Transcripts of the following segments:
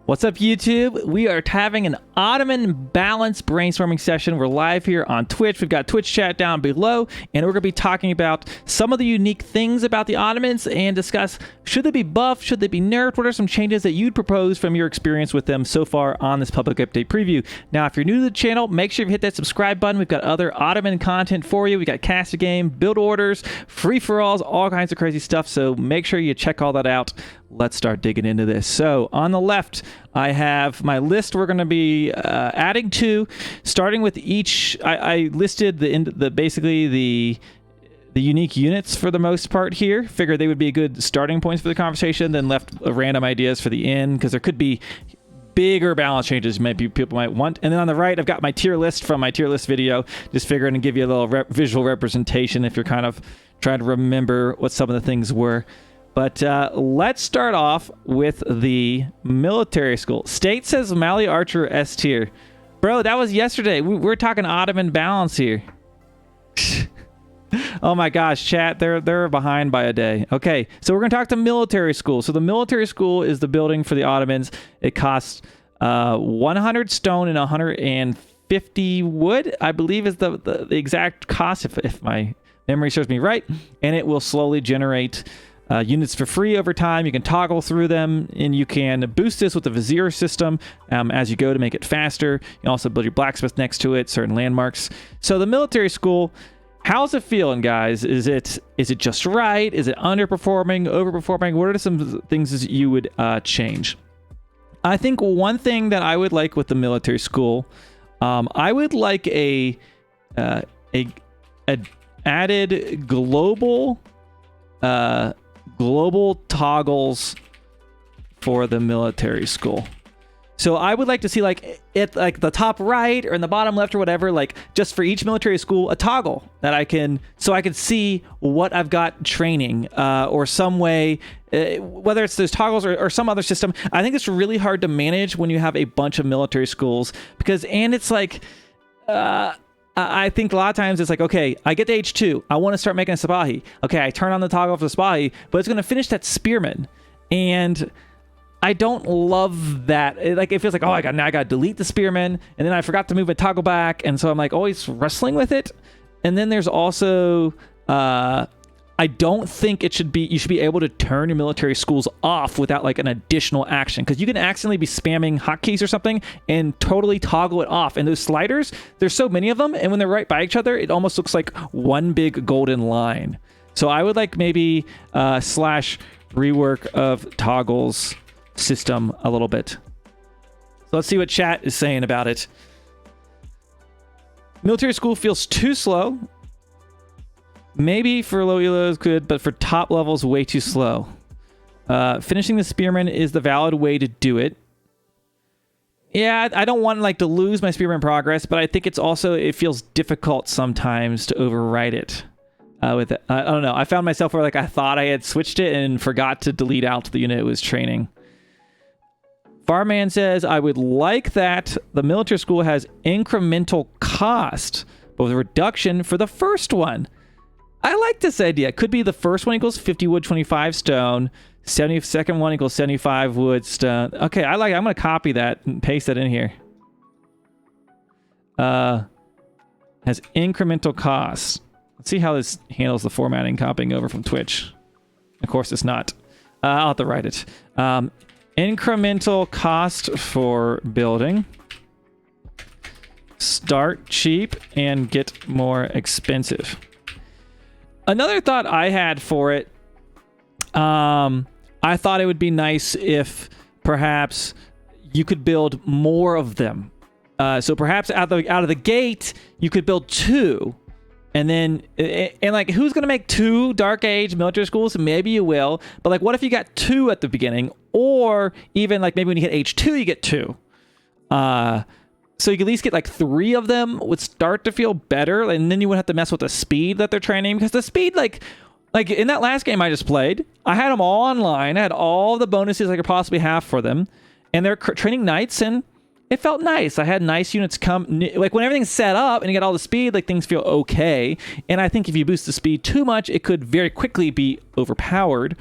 What's up, YouTube? We are having an Ottoman balance brainstorming session. We're live here on Twitch. We've got Twitch chat down below, and we're going to be talking about some of the unique things about the Ottomans and discuss, should they be buffed, should they be nerfed, what are some changes that you'd propose from your experience with them so far on this public update preview. Now, if you're new to the channel, make sure you hit that subscribe button. We've got other Ottoman content for you. We got cast a game, build orders, free-for-alls, all kinds of crazy stuff, so make sure you check all that out. Let's start digging into this. So on the left, I have my list we're going to be adding to, starting with each. I listed basically the unique units for the most part here. Figured they would be a good starting points for the conversation, then left random ideas for the end, because there could be bigger balance changes people might want. And then on the right, I've got my tier list from my tier list video, just figuring to give you a little visual representation if you're kind of trying to remember what some of the things were. But let's start off with the military school. State says Mali Archer S tier. Bro, that was yesterday. We're talking Ottoman balance here. Oh my gosh, chat, they're behind by a day. Okay, so we're going to talk to military school. So the military school is the building for the Ottomans. It costs 100 stone and 150 wood, I believe is the exact cost, if my memory serves me right. And it will slowly generate units for free over time. You can toggle through them, and you can boost this with the Vizier system as you go to make it faster. You can also build your blacksmith next to it, certain landmarks. So the military school, how's it feeling, guys? Is it just right? Is it underperforming, overperforming? What are some things that you would change? I think one thing that I would like with the military school, I would like a added global toggles for the military school. So I would like to see, like, at like the top right or in the bottom left or whatever, like just for each military school, a toggle that I can see what I've got training or some way, whether it's those toggles or some other system. I think it's really hard to manage when you have a bunch of military schools and it's like, I think a lot of times it's like, okay, I get to H2. I want to start making a Sipahi. Okay, I turn on the toggle for the Sipahi, but it's going to finish that Spearman. And I don't love that. It feels like, oh, now I got to delete the Spearman. And then I forgot to move a toggle back. And so I'm like always wrestling with it. And then there's also, I don't think you should be able to turn your military schools off without like an additional action, because you can accidentally be spamming hotkeys or something and totally toggle it off. And those sliders, there's so many of them, and when they're right by each other, it almost looks like one big golden line. So I would like maybe slash rework of toggles system a little bit. So let's see what chat is saying about it. Military school feels too slow. Maybe for low elos good, but for top levels, way too slow. Finishing the Spearman is the valid way to do it. Yeah, I don't want to lose my Spearman progress, but I think it feels difficult sometimes to overwrite it. With it. I don't know. I found myself where I thought I had switched it and forgot to delete out the unit it was training. Farman says, I would like that the military school has incremental cost, but with a reduction for the first one. I like this idea. Could be the first one equals 50 wood, 25 stone. 72nd one equals 75 wood, stone. Okay, I like it. I'm going to copy that and paste that in here. Has incremental costs. Let's see how this handles the formatting copying over from Twitch. Of course, it's not. I'll have to write it. Incremental cost for building. Start cheap and get more expensive. Another thought I had for it, I thought it would be nice if perhaps you could build more of them. So perhaps out of the gate, you could build 2. And then, who's going to make 2 Dark Age military schools? Maybe you will. But what if you got 2 at the beginning? Or even maybe when you hit H2, you get 2. So you can at least get 3 of them would start to feel better, and then you wouldn't have to mess with the speed that they're training, because the speed, like in that last game I just played, I had them all online. I had all the bonuses I could possibly have for them, and they're training knights, and it felt nice. I had nice units come, like when everything's set up and you get all the speed, like things feel okay. And I think if you boost the speed too much, it could very quickly be overpowered.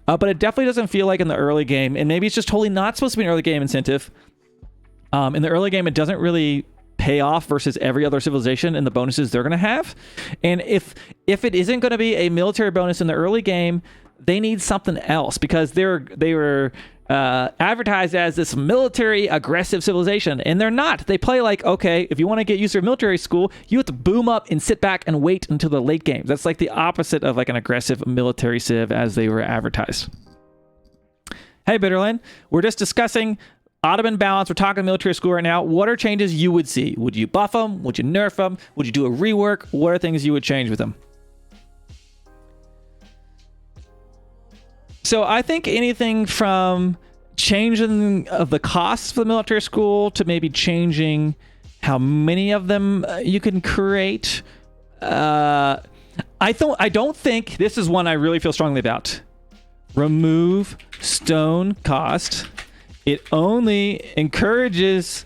But it definitely doesn't feel like in the early game, and maybe it's just totally not supposed to be an early game incentive. In the early game, it doesn't really pay off versus every other civilization and the bonuses they're going to have. And if it isn't going to be a military bonus in the early game, they need something else, because they were advertised as this military aggressive civilization, and they're not. They play like, okay, if you want to get used to military school, you have to boom up and sit back and wait until the late games. That's like the opposite of like an aggressive military civ as they were advertised. Hey Bitterland, we're just discussing Ottoman balance. We're talking military school right now. What are changes you would see? Would you buff them? Would you nerf them? Would you do a rework? What are things you would change with them? So I think anything from changing of the costs for the military school to maybe changing how many of them you can create. I don't think this is one I really feel strongly about. Remove stone cost. It only encourages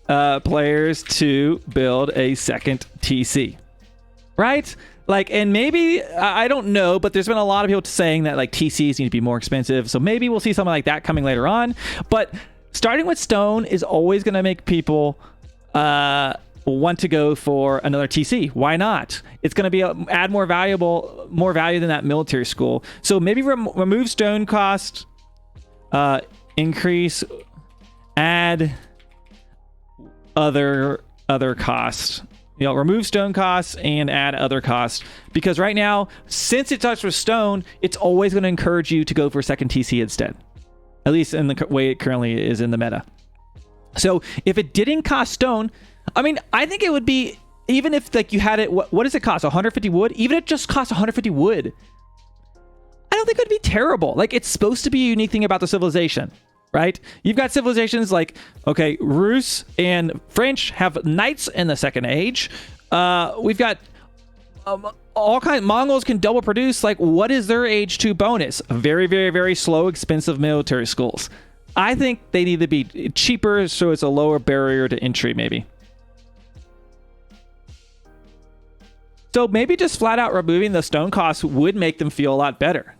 players to build a second TC, right? Like, and maybe, I don't know, but there's been a lot of people saying that like TCs need to be more expensive. So maybe we'll see something like that coming later on. But starting with stone is always going to make people want to go for another TC. Why not? It's going to be add more value than that military school. So maybe remove stone cost, increase, add other costs. Remove stone costs and add other costs, because right now, since it starts with stone, it's always going to encourage you to go for a second TC instead, at least in the way it currently is in the meta. So if it didn't cost stone, I mean, I think it would be, even if like you had it, what does it cost? 150 wood? Even if it just costs 150 wood, I don't think it would be terrible. Like, it's supposed to be a unique thing about the civilization, right? You've got civilizations like, okay, Rus and French have knights in the Second Age. We've got all kinds. Mongols can double produce. Like, what is their age 2 bonus? Very, very, very slow, expensive military schools. I think they need to be cheaper, so it's a lower barrier to entry, maybe. So maybe just flat out removing the stone costs would make them feel a lot better.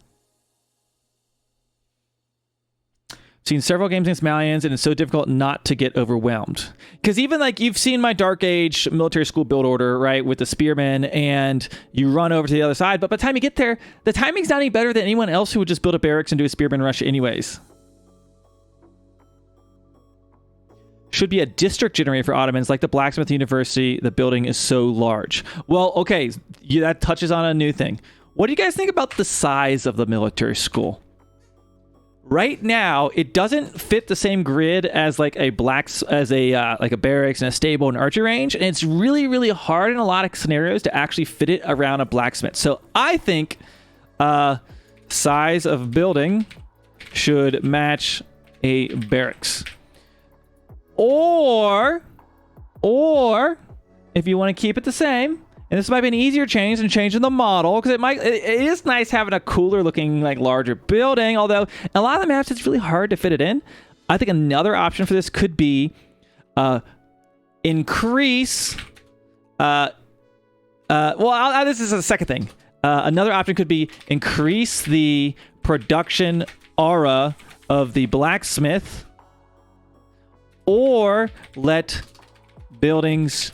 Seen several games against Malians, and it's so difficult not to get overwhelmed. Because even like you've seen my Dark Age military school build order, right, with the spearmen, and you run over to the other side, but by the time you get there, the timing's not any better than anyone else who would just build a barracks and do a spearman rush anyways. Should be a district generator for Ottomans, like the Blacksmith University. The building is so large. Well, okay, that touches on a new thing. What do you guys think about the size of the military school? Right now, it doesn't fit the same grid as like a barracks and a stable and archery range, and it's really, really hard in a lot of scenarios to actually fit it around a blacksmith. So I think size of building should match a barracks. Or if you want to keep it the same, and this might be an easier change than changing the model, because it is nice having a cooler looking, like, larger building, although a lot of the maps it's really hard to fit it in. I think another option for this could be increase this is the second thing. Another option could be increase the production aura of the blacksmith, or let buildings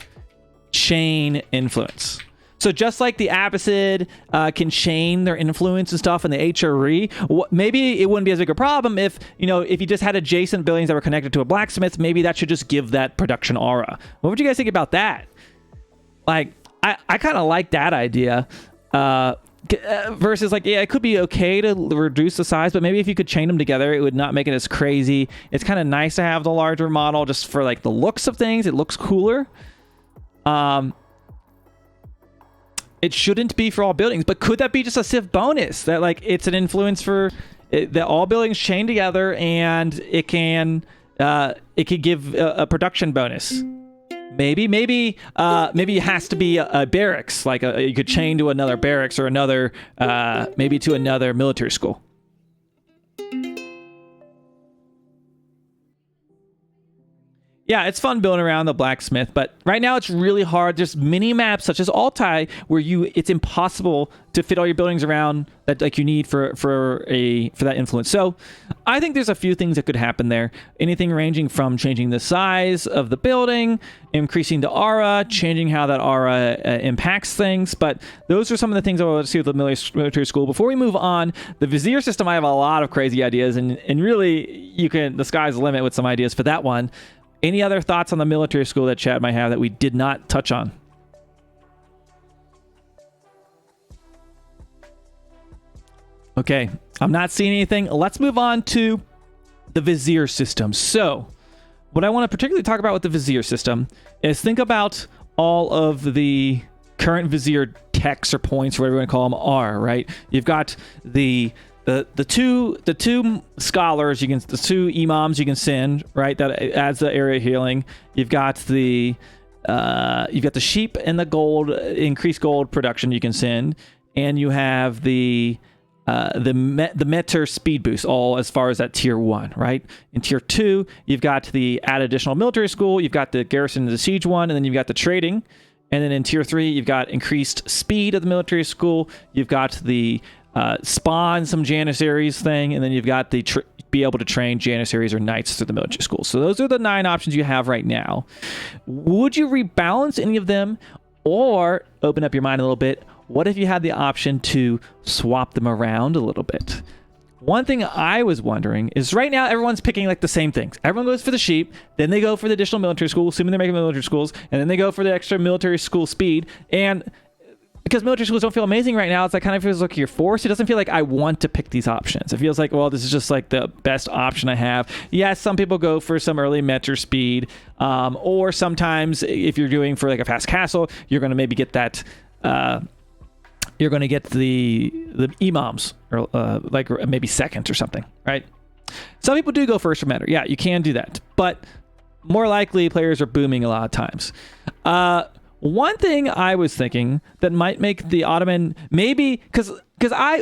chain influence. So just like the Abbasid can chain their influence and stuff in the HRE, maybe it wouldn't be as big a problem if you just had adjacent buildings that were connected to a blacksmith. Maybe that should just give that production aura. What would you guys think about that? Like, I kind of like that idea. Versus like, yeah, it could be okay to reduce the size, but maybe if you could chain them together, it would not make it as crazy. It's kind of nice to have the larger model just for like the looks of things. It looks cooler. It shouldn't be for all buildings, but could that be just a Civ bonus that like it's an influence for that all buildings chain together, and it could give a production bonus. Maybe it has to be a barracks, like you could chain to another barracks or another, maybe to another military school. Yeah, it's fun building around the blacksmith, but right now it's really hard. There's mini maps such as Altai where it's impossible to fit all your buildings around that like you need for that influence. So I think there's a few things that could happen there. Anything ranging from changing the size of the building, increasing the aura, changing how that aura impacts things. But those are some of the things I want to see with the military school. Before we move on, the Vizier system, I have a lot of crazy ideas, and really the sky's the limit with some ideas for that one. Any other thoughts on the military school that chat might have that we did not touch on? Okay, I'm not seeing anything. Let's move on to the Vizier system. So, what I want to particularly talk about with the Vizier system is think about all of the current Vizier techs or points, or whatever you want to call them, are, right? You've got the two scholars, the two imams you can send, right? That adds the area healing. You've got the sheep and the gold, increased gold production you can send, and you have the meter speed boost, all as far as that tier 1, right? In tier 2, you've got the add additional military school, you've got the garrison and the siege one, and then you've got the trading. And then in tier 3, you've got increased speed of the military school, you've got the spawn some Janissaries thing, and then you've got the be able to train Janissaries or knights through the military school. So those are the 9 options you have right now. Would you rebalance any of them, or open up your mind a little bit? What if you had the option to swap them around a little bit? One thing I was wondering is right now everyone's picking like the same things. Everyone goes for the sheep, then they go for the additional military school, assuming they're making military schools, and then they go for the extra military school speed. And because military schools don't feel amazing right now, it's like kind of feels like you're forced. It doesn't feel like I want to pick these options. It feels like, well, this is just like the best option I have. Yes, some people go for some early meter speed, or sometimes if you're doing for like a fast castle, you're going to maybe get that. You're going to get the imams, or like maybe second or something, right? Some people do go first or meter. Yeah, you can do that, but more likely players are booming a lot of times. One thing I was thinking that might make the Ottoman maybe because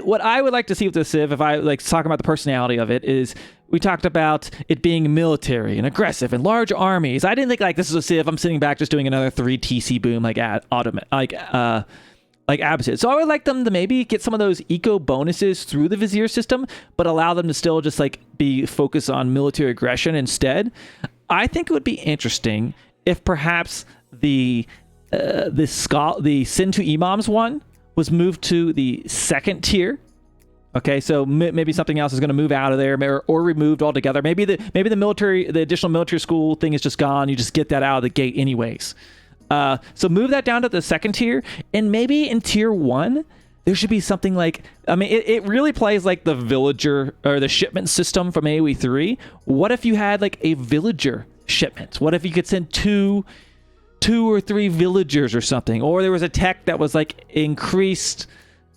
what I would like to see with the Civ, if I like talking about the personality of it, is we talked about it being military and aggressive and large armies. I didn't think like this is a Civ. I'm sitting back just doing another 3 TC boom like Ottoman like Abbasid. So I would like them to maybe get some of those eco bonuses through the Vizier system, but allow them to still just like be focused on military aggression instead. I think it would be interesting if perhaps the Sin to Imams one was moved to the 2nd tier. Okay, so maybe something else is going to move out of there, or removed altogether. Maybe the additional military school thing is just gone. You just get that out of the gate anyways. So move that down to the 2nd tier, and maybe in tier 1 there should be something like, I mean, it really plays like the villager or the shipment system from AoE3. What if you had like a villager shipment? What if you could send two or 3 villagers or something, or there was a tech that was like increased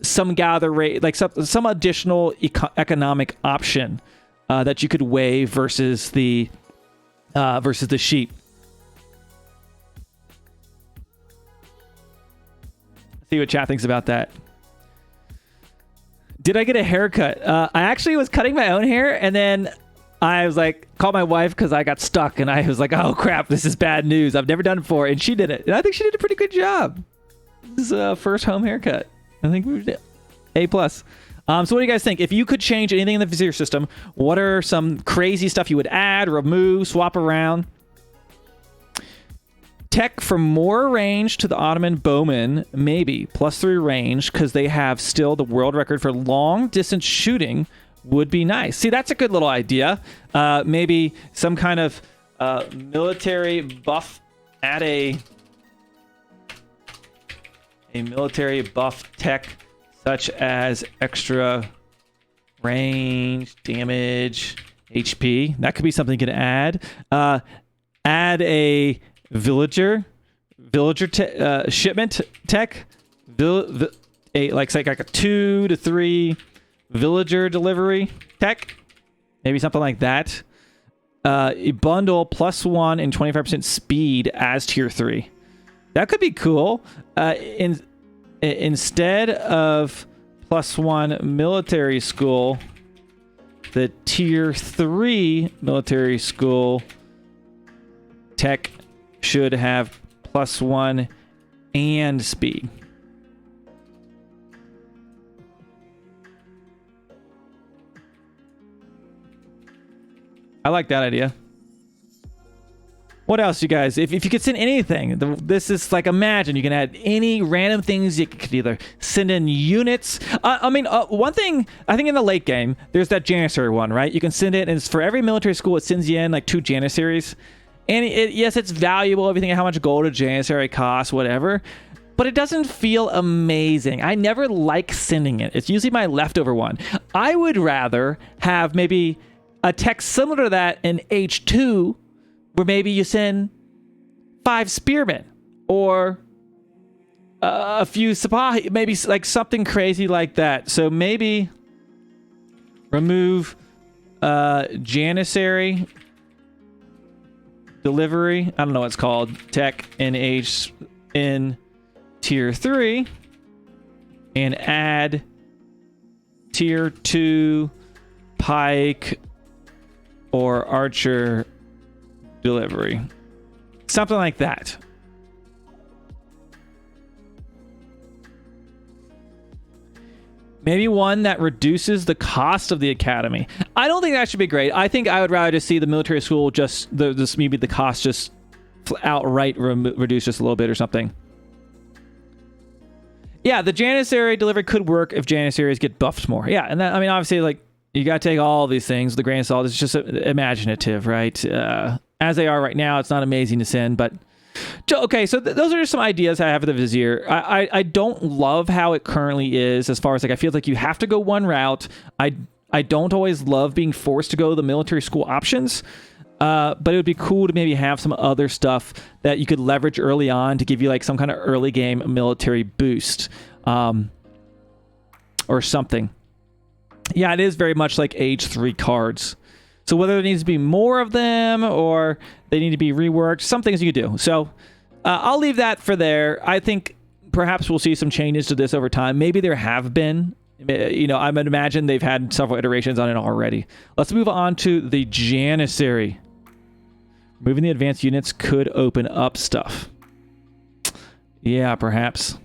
some gather rate, like some additional economic option that you could weigh versus the sheep. See what chat thinks about that. Did I get a haircut? I actually was cutting my own hair, and then I was like, called my wife because I got stuck, and I was like, oh crap, this is bad news. I've never done it before, and she did it, and I think she did a pretty good job. This is a first home haircut. I think we did A+. So what do you guys think? If you could change anything in the Vizier system, what are some crazy stuff you would add, remove, swap around? Tech for more range to the Ottoman bowmen, maybe +3 range, because they have still the world record for long distance shooting, would be nice. See, that's a good little idea. Maybe some kind of military buff, add a military buff tech such as extra range, damage, HP. That could be something you could add. Add a villager shipment tech, like a 2 to 3 villager delivery tech, maybe something like that. A bundle +1 and 25% speed as tier 3. That could be cool. Instead of +1 military school, the tier 3 military school Tech should have +1 and speed. I like that idea. What else, you guys? If you could send anything, this is like, imagine you can add any random things. You could either send in units. One thing, I think in the late game, there's that Janissary one, right? You can send it, and it's for every military school, it sends you in like 2 Janissaries. And yes, it's valuable, everything, how much gold a Janissary costs, whatever. But it doesn't feel amazing. I never like sending it. It's usually my leftover one. I would rather have maybe a tech similar to that in H2, where maybe you send 5 spearmen or a few Sipahi, maybe like something crazy like that. So maybe remove Janissary delivery. I don't know what it's called. Tech in tier 3 and add tier 2 pike or archer delivery, something like that. Maybe one that reduces the cost of the academy. I don't think that should be great. I think I would rather just see the military school just maybe the cost just outright reduce just a little bit or something. Yeah, the Janissary delivery could work if Janissaries get buffed more. Yeah, and that, I mean, obviously, like, you got to take all these things with a grain of salt. It's just imaginative, right? As they are right now, it's not amazing to send, but okay, so those are just some ideas I have for the Vizier. I don't love how it currently is, as far as like, I feel like you have to go one route. I don't always love being forced to go the military school options, but it would be cool to maybe have some other stuff that you could leverage early on to give you like some kind of early game military boost, or something. Yeah, it is very much like age 3 cards. So whether there needs to be more of them or they need to be reworked, some things you could do. So I'll leave that for there. I think perhaps we'll see some changes to this over time. Maybe there have been. You know, I would imagine they've had several iterations on it already. Let's move on to the Janissary. Moving the advanced units could open up stuff. Yeah, perhaps.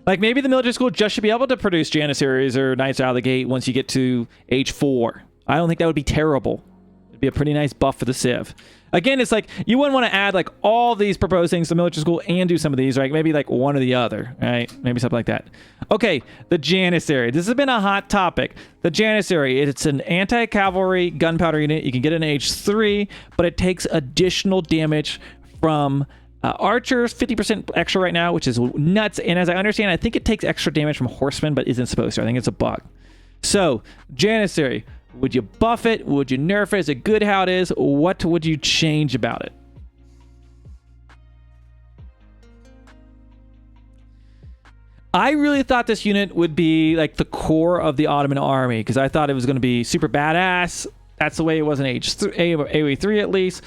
Like maybe the military school just should be able to produce Janissaries or Knights out of the gate once you get to age 4. I don't think that would be terrible. It'd be a pretty nice buff for the Civ. Again, it's like you wouldn't want to add like all these proposed things to military school and do some of these, right? Maybe like one or the other, right? Maybe something like that. Okay, the Janissary. This has been a hot topic. The Janissary, it's an anti-cavalry gunpowder unit. You can get it in age 3, but it takes additional damage from archers, 50% extra right now, which is nuts. And as I understand, I think it takes extra damage from horsemen, but isn't supposed to. I think it's a bug. So, Janissary. Would you buff it? Would you nerf it? Is it good how it is? What would you change about it? I really thought this unit would be like the core of the Ottoman army because I thought it was going to be super badass. That's the way it was in AoE3 at least.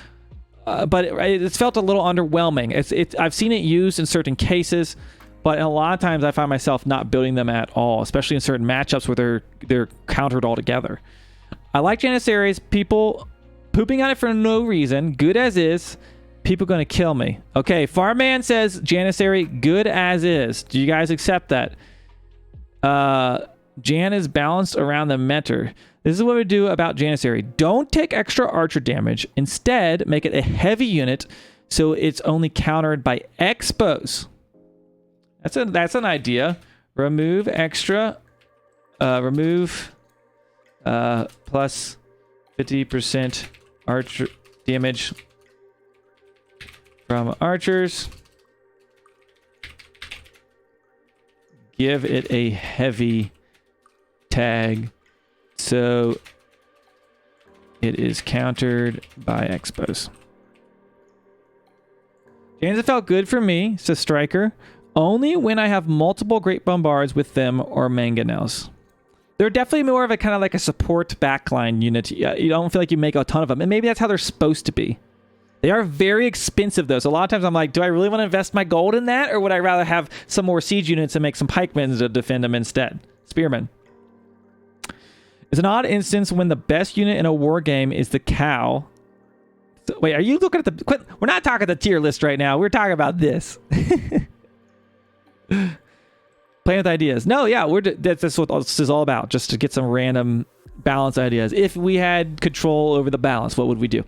But it's felt a little underwhelming. I've seen it used in certain cases, but a lot of times I find myself not building them at all, especially in certain matchups where they're countered altogether. I like Janissaries. People pooping on it for no reason. Good as is. People going to kill me. Okay, Farman says Janissary good as is. Do you guys accept that? Jan is balanced around the mentor. This is what we do about Janissary. Don't take extra archer damage. Instead, make it a heavy unit so it's only countered by expos. That's an idea. Remove extra. Remove plus 50% archer damage from archers. Give it a heavy tag so it is countered by expos. Janza felt good for me, says Striker. Only when I have multiple great bombards with them or mangonels. They're definitely more of a kind of like a support backline unit. You don't feel like you make a ton of them. And maybe that's how they're supposed to be. They are very expensive though. So a lot of times I'm like, do I really want to invest my gold in that? Or would I rather have some more siege units and make some pikemen to defend them instead? Spearmen. It's an odd instance when the best unit in a war game is the cow. Wait, are you looking at the... We're not talking the tier list right now. We're talking about this. Playing with ideas. No, yeah, that's what this is all about. Just to get some random balance ideas. If we had control over the balance, what would we do?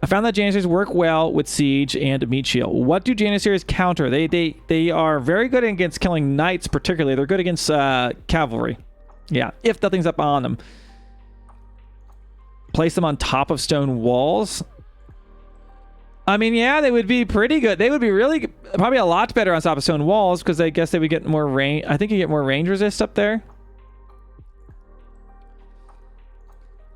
I found that Janissaries work well with Siege and Meat Shield. What do Janissaries counter? They are very good against killing knights, particularly. They're good against cavalry. Yeah, if nothing's up on them. Place them on top of stone walls. I mean, yeah, they would be pretty good. They would be really, probably a lot better on top of stone walls, because I guess they would get more range. I think you get more range resist up there.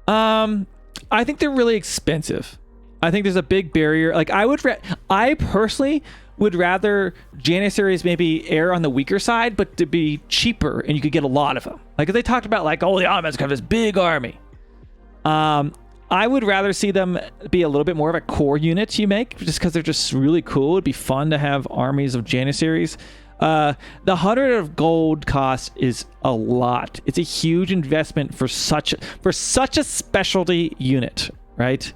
I think they're really expensive. I think there's a big barrier. Like, I personally would rather Janissaries maybe err on the weaker side, but to be cheaper and you could get a lot of them. Like, if they talked about like, oh, the Ottomans have this big army. I would rather see them be a little bit more of a core unit you make, just because they're just really cool. It'd be fun to have armies of Janissaries. The 100 of gold cost is a lot. It's a huge investment for such a specialty unit, right?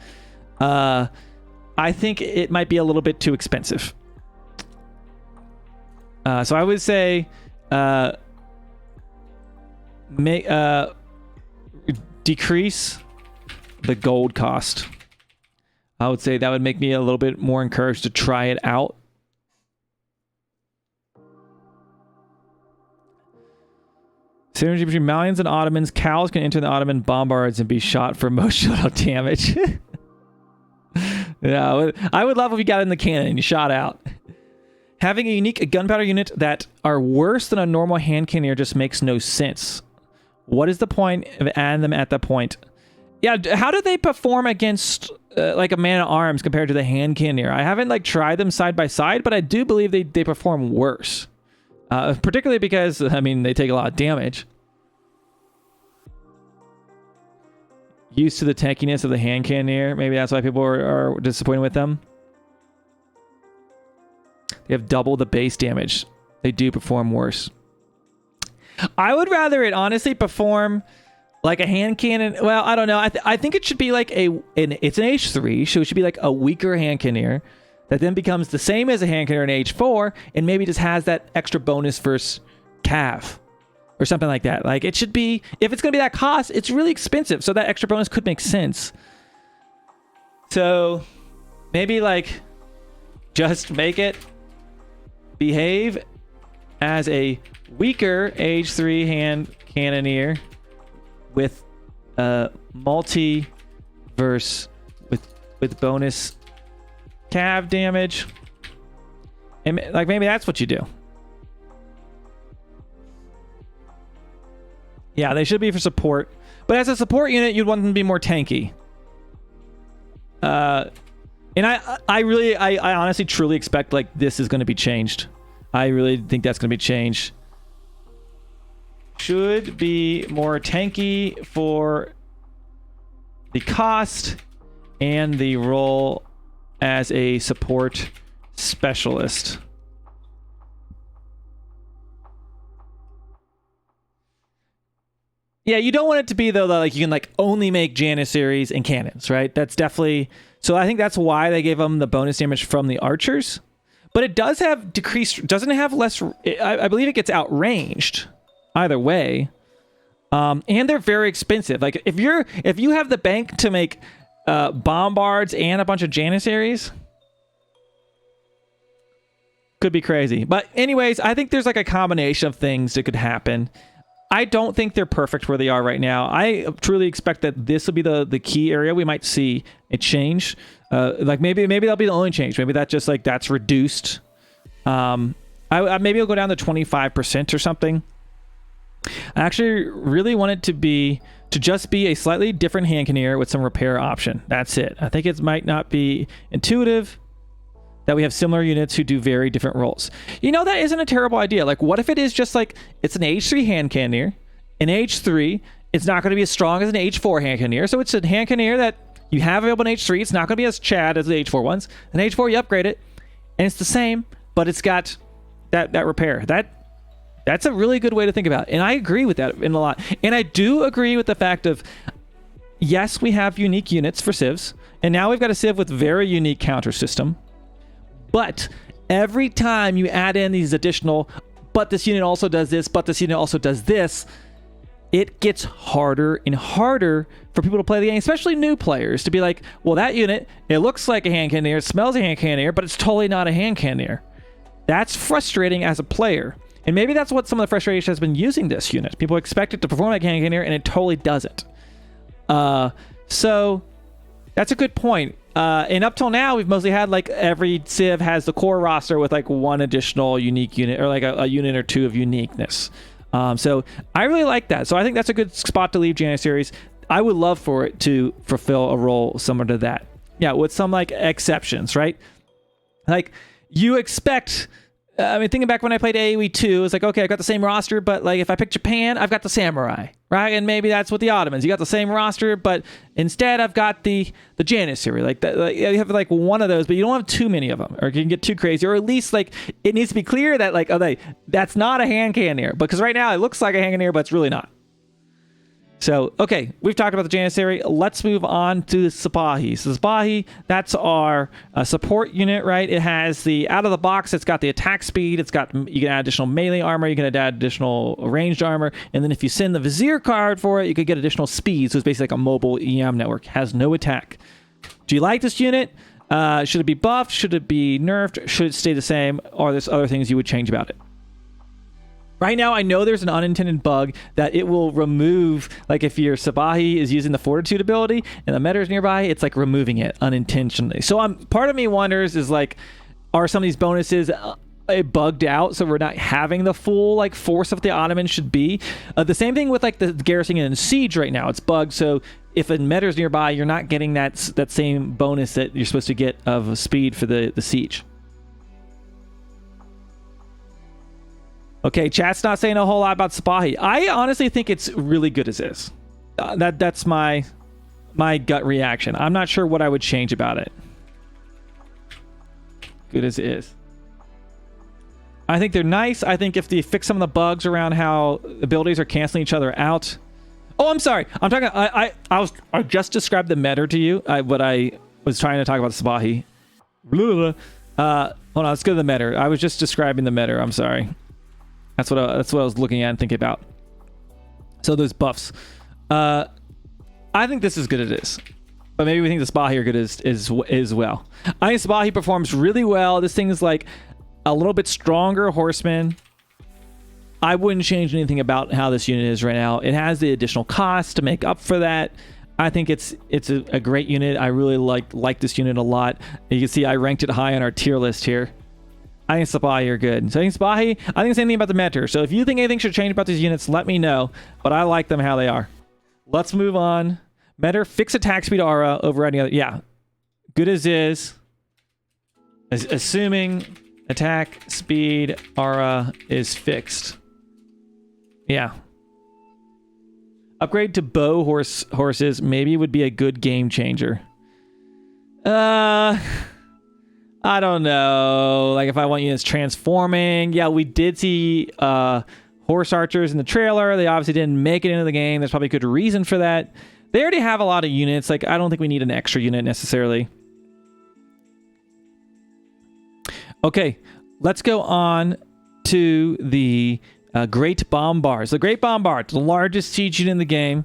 I think it might be a little bit too expensive. So I would say decrease the gold cost. I would say that would make me a little bit more encouraged to try it out. Synergy between Malians and Ottomans. Cows can enter the Ottoman bombards and be shot for emotional damage. Yeah, I would love if you got in the cannon and you shot out. Having a unique gunpowder unit that are worse than a normal hand cannoneer just makes no sense. What is the point of adding them at that point? Yeah, how do they perform against like a man at arms compared to the hand cannoneer? I haven't like tried them side by side, but I do believe they perform worse. Particularly because, I mean, they take a lot of damage. Used to the tankiness of the hand cannoneer. Maybe that's why people are disappointed with them. They have double the base damage. They do perform worse. I would rather it honestly perform like a hand cannon. Well, I don't know. I think it should be like it's an H3, so it should be like a weaker hand cannoneer that then becomes the same as a hand cannoneer in H4, and maybe just has that extra bonus versus cav or something like that. Like, it should be, if it's going to be that cost, it's really expensive, so that extra bonus could make sense. So maybe like just make it behave as a weaker H3 hand cannoneer with multi-verse with bonus cav damage, and like maybe that's what you do. Yeah, they should be for support, but as a support unit, you'd want them to be more tanky. And I honestly truly expect like this is going to be changed. I really think that's going to be changed. Should be more tanky for the cost and the role as a support specialist. Yeah, you don't want it to be though that like you can like only make Janissaries and cannons, right? That's definitely, so I think that's why they gave them the bonus damage from the archers. But it does have decreased, doesn't it have less, I believe it gets outranged either way. And they're very expensive. Like if you have the bank to make bombards and a bunch of Janissaries, could be crazy. But anyways, I think there's like a combination of things that could happen. I don't think they're perfect where they are right now. I truly expect that this will be the key area we might see a change. Like maybe that'll be the only change. Maybe that just like that's reduced. Maybe it'll go down to 25% or something. I actually really want it to just be a slightly different hand cannoneer with some repair option. That's it. I think it might not be intuitive that we have similar units who do very different roles. You know, that isn't a terrible idea. Like, what if it is just like, it's an H3 hand cannoneer, an H3, it's not going to be as strong as an H4 hand cannoneer, so it's a hand cannoneer that you have available in H3, it's not going to be as Chad as the H4 ones. An H4, you upgrade it, and it's the same, but it's got that repair. That's a really good way to think about it. And I agree with that in a lot. And I do agree with the fact of, yes, we have unique units for civs, and now we've got a civ with very unique counter system. But every time you add in these additional, but this unit also does this, but this unit also does this, it gets harder and harder for people to play the game, especially new players, to be like, well, that unit, it looks like a hand cannoneer, it smells a hand cannoneer, but it's totally not a hand cannoneer. That's frustrating as a player. And maybe that's what some of the frustration has been using this unit. People expect it to perform like a hand cannoneer, and it totally doesn't. So that's a good point. And up till now, we've mostly had like every civ has the core roster with like one additional unique unit, or like a unit or two of uniqueness. So I really like that. So I think that's a good spot to leave Janissaries. I would love for it to fulfill a role similar to that. Yeah, with some like exceptions, right? Like you expect, I mean, thinking back when I played AoE4, it's like, okay, I've got the same roster, but like if I pick Japan, I've got the samurai, right? And maybe that's what the Ottomans, you got the same roster, but instead I've got the Janissary. Like you have like one of those, but you don't have too many of them, or you can get too crazy, or at least like it needs to be clear that like, that's not a hand cannoneer, because right now it looks like a hand cannoneer, but it's really not. So, okay, we've talked about the Janissary. Let's move on to the Sipahi. So Sipahi, that's our support unit, right? It has the, out of the box, it's got the attack speed. It's got, you can add additional melee armor. You can add additional ranged armor. And then if you send the Vizier card for it, you could get additional speed. So it's basically like a mobile EM network. Has no attack. Do you like this unit? Should it be buffed? Should it be nerfed? Should it stay the same? Or there's other things you would change about it? Right now, I know there's an unintended bug that it will remove, like if your Sipahi is using the Fortitude ability and the meta is nearby, it's like removing it unintentionally. So part of me wonders is like, are some of these bonuses bugged out so we're not having the full like force of the Ottomans should be? The same thing with like the garrison and siege right now. It's bugged, so if a meta is nearby, you're not getting that same bonus that you're supposed to get of speed for the siege. Okay, chat's not saying a whole lot about Sipahi. I honestly think it's really good as is. That's my gut reaction. I'm not sure what I would change about it. Good as is. I think they're nice. I think if they fix some of the bugs around how abilities are canceling each other out. Oh, I'm sorry. I'm talking. I just described the meta to you. What I was trying to talk about Sipahi. Hold on. Let's go to the meta. I was just describing the meta. I'm sorry. That's what I was looking at and thinking about. So those buffs. I think this is good as it is. But maybe we think the Sipahi are good as well. I think Sipahi performs really well. This thing is like a little bit stronger horseman. I wouldn't change anything about how this unit is right now. It has the additional cost to make up for that. I think it's a great unit. I really like this unit a lot. You can see I ranked it high on our tier list here. I think Sipahi are good. So I think Sipahi, I think the same thing about the Mentor. So if you think anything should change about these units, let me know. But I like them how they are. Let's move on. Mentor, fix attack speed aura, overriding other. Yeah. Good as is. Assuming attack speed aura is fixed. Yeah. Upgrade to bow horses maybe would be a good game changer. I don't know. Like if I want units transforming. Yeah, we did see horse archers in the trailer. They obviously didn't make it into the game. There's probably a good reason for that. They already have a lot of units. Like I don't think we need an extra unit necessarily. Okay, let's go on to the Great Bombard. So the Great Bombard, the largest siege unit in the game.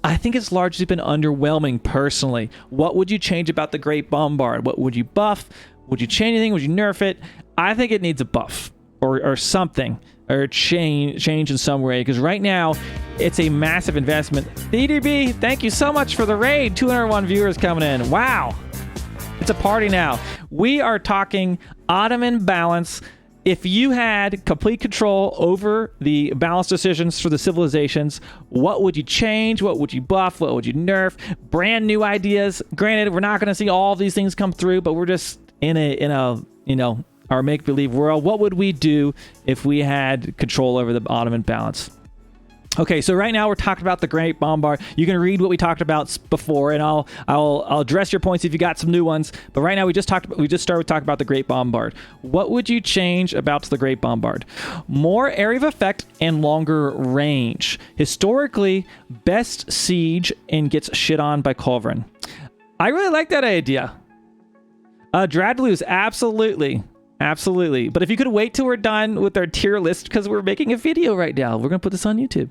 I think it's largely been underwhelming personally. What would you change about the Great Bombard? What would you buff? Would you change anything? Would you nerf it? I think it needs a buff or something, or change in some way, because right now it's a massive investment. BDB, thank you so much for the raid. 201 viewers coming in. Wow. It's a party now. We are talking Ottoman balance. If you had complete control over the balance decisions for the civilizations, what would you change? What would you buff? What would you nerf? Brand new ideas. Granted, we're not going to see all of these things come through, but we're just in a our make-believe world. What would we do if we had control over the Ottoman balance? Okay, so right now we're talking about the Great Bombard. You can read what we talked about before, and I'll address your points if you got some new ones. But right now we just started talking about the Great Bombard. What would you change about the Great Bombard? More area of effect and longer range. Historically, best siege and gets shit on by Culverin. I really like that idea. Dradlus, absolutely. Absolutely. But if you could wait till we're done with our tier list, because we're making a video right now. We're going to put this on YouTube.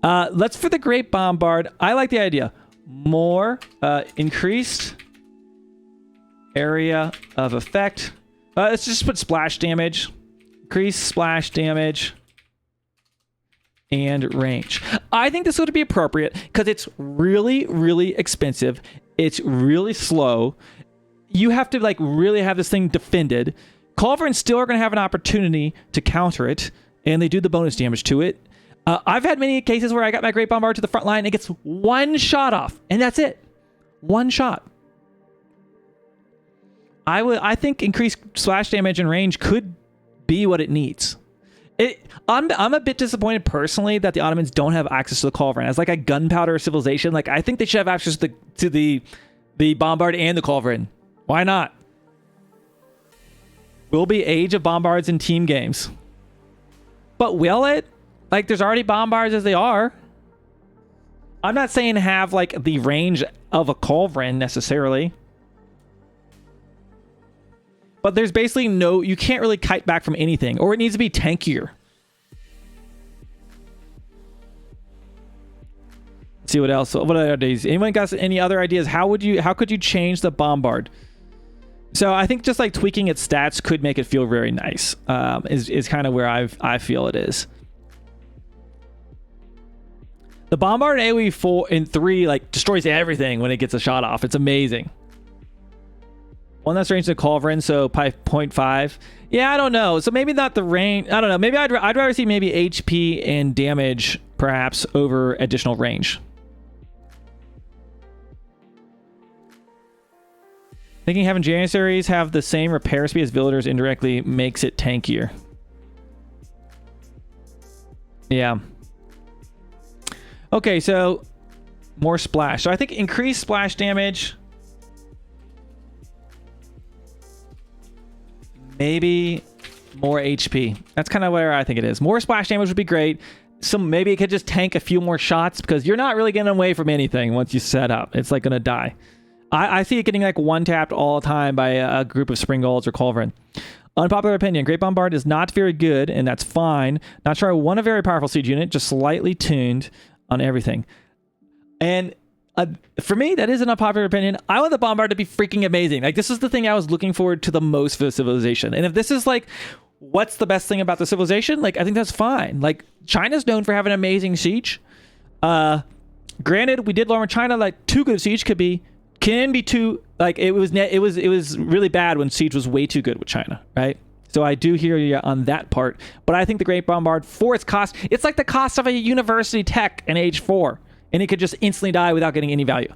Let's for the Great Bombard. I like the idea. More increased area of effect. Let's just put splash damage. Increase splash damage and range. I think this would be appropriate because it's really, really expensive. It's really slow. You have to like really have this thing defended. Culverins still are going to have an opportunity to counter it, and they do the bonus damage to it. I've had many cases where I got my Great Bombard to the front line and it gets one shot off, and that's it. One shot. I think increased splash damage and range could be what it needs. I'm a bit disappointed personally that the Ottomans don't have access to the Culverin as like a gunpowder civilization. Like I think they should have access to the Bombard and the Culverin. Why not? Will be Age of Bombards in team games. But will it? Like, there's already Bombards as they are. I'm not saying have, like, the range of a Culverin necessarily. But there's basically no... You can't really kite back from anything. Or it needs to be tankier. Let's see what else. What other ideas? Anyone got any other ideas? How could you change the Bombard? So I think just like tweaking its stats could make it feel very nice. Is kind of where I feel it is. The Bombard in AoE4 and 3 like destroys everything when it gets a shot off. It's amazing. One that's ranged to Culverin, so 0.5. Yeah, I don't know. So maybe not the range. I don't know. Maybe I'd rather see maybe HP and damage perhaps over additional range. Thinking having Janissaries have the same repair speed as villagers indirectly makes it tankier. Yeah. Okay, so more splash. So I think increased splash damage. Maybe more HP. That's kind of where I think it is. More splash damage would be great. Maybe it could just tank a few more shots because you're not really getting away from anything once you set up. It's like going to die. I see it getting like one-tapped all the time by a group of Springolds or Culverin. Unpopular opinion. Great Bombard is not very good, and that's fine. Not sure I want a very powerful siege unit, just slightly tuned on everything. And for me, that is an unpopular opinion. I want the Bombard to be freaking amazing. Like, this is the thing I was looking forward to the most for the civilization. And if this is like, what's the best thing about the civilization? Like, I think that's fine. Like, China's known for having amazing siege. Granted, we did learn with China, like, too good of siege can be too, like, it was really bad when siege was way too good with China, right? So I do hear you on that part, but I think the Great Bombard, for its cost, it's like the cost of a university tech in Age 4, and it could just instantly die without getting any value.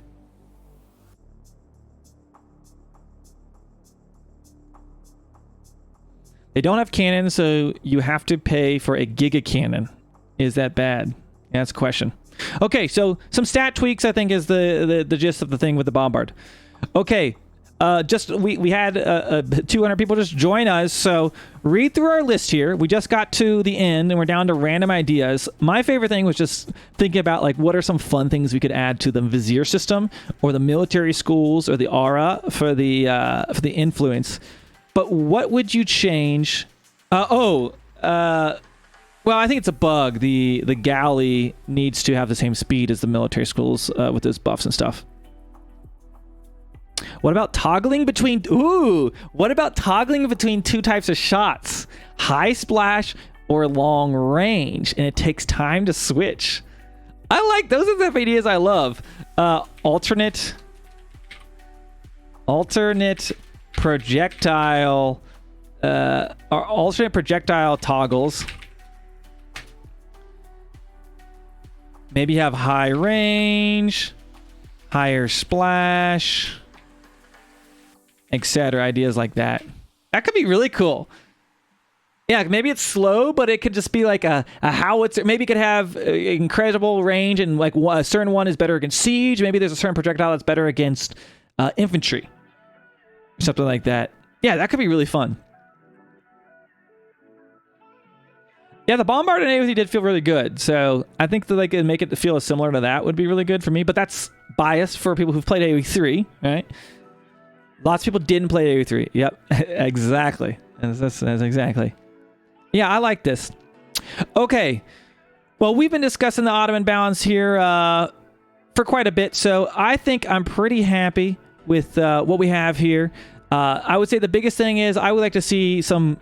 They don't have cannons, so you have to pay for a giga cannon. Is that bad? Yeah, that's a question. Okay, so some stat tweaks, I think, is the gist of the thing with the Bombard. Okay, we had 200 people just join us, so read through our list here. We just got to the end, and we're down to random ideas. My favorite thing was just thinking about, like, what are some fun things we could add to the Vizier system, or the military schools, or the aura for the influence. But what would you change? Well, I think it's a bug. The galley needs to have the same speed as the military schools with those buffs and stuff. What about toggling between... What about toggling between two types of shots? High splash or long range, and it takes time to switch. I like... Those are the ideas I love. Alternate projectile... or alternate projectile toggles. Maybe have high range, higher splash, etc. Ideas like that. That could be really cool. Yeah, maybe it's slow, but it could just be like a howitzer. Maybe it could have incredible range, and like a certain one is better against siege. Maybe there's a certain projectile that's better against infantry. Something like that. Yeah, that could be really fun. Yeah, the Bombard and AoE did feel really good. So I think that like make it feel similar to that would be really good for me. But that's biased for people who've played AoE3, right? Lots of people didn't play AoE3. Yep, exactly. That's exactly. Yeah, I like this. Okay. Well, we've been discussing the Ottoman balance here for quite a bit. So I think I'm pretty happy with what we have here. I would say the biggest thing is I would like to see some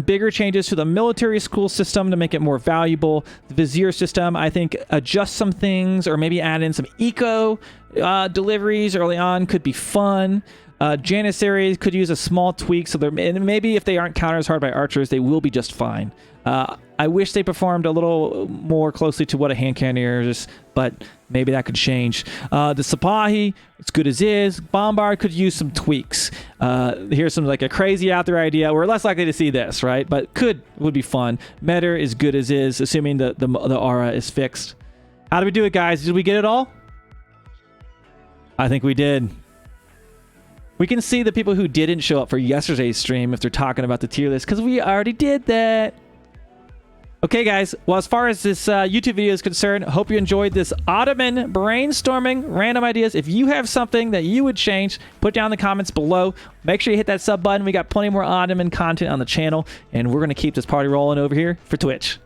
bigger changes to the military school system to make it more valuable. The vizier system, I think, adjust some things or maybe add in some eco deliveries early on could be fun. Janissaries could use a small tweak, so and maybe if they aren't countered as hard by archers, they will be just fine. I wish they performed a little more closely to what a hand cannoneer is, but maybe that could change. The Sipahi, it's good as is. Bombard could use some tweaks. Here's some like a crazy out there idea. We're less likely to see this, right? But would be fun. Meter is good as is, assuming the aura is fixed. How did we do it, guys? Did we get it all? I think we did. We can see the people who didn't show up for yesterday's stream if they're talking about the tier list, because we already did that. Okay, guys. Well, as far as this YouTube video is concerned, hope you enjoyed this Ottoman brainstorming random ideas. If you have something that you would change, put down in the comments below. Make sure you hit that sub button. We got plenty more Ottoman content on the channel, and we're going to keep this party rolling over here for Twitch.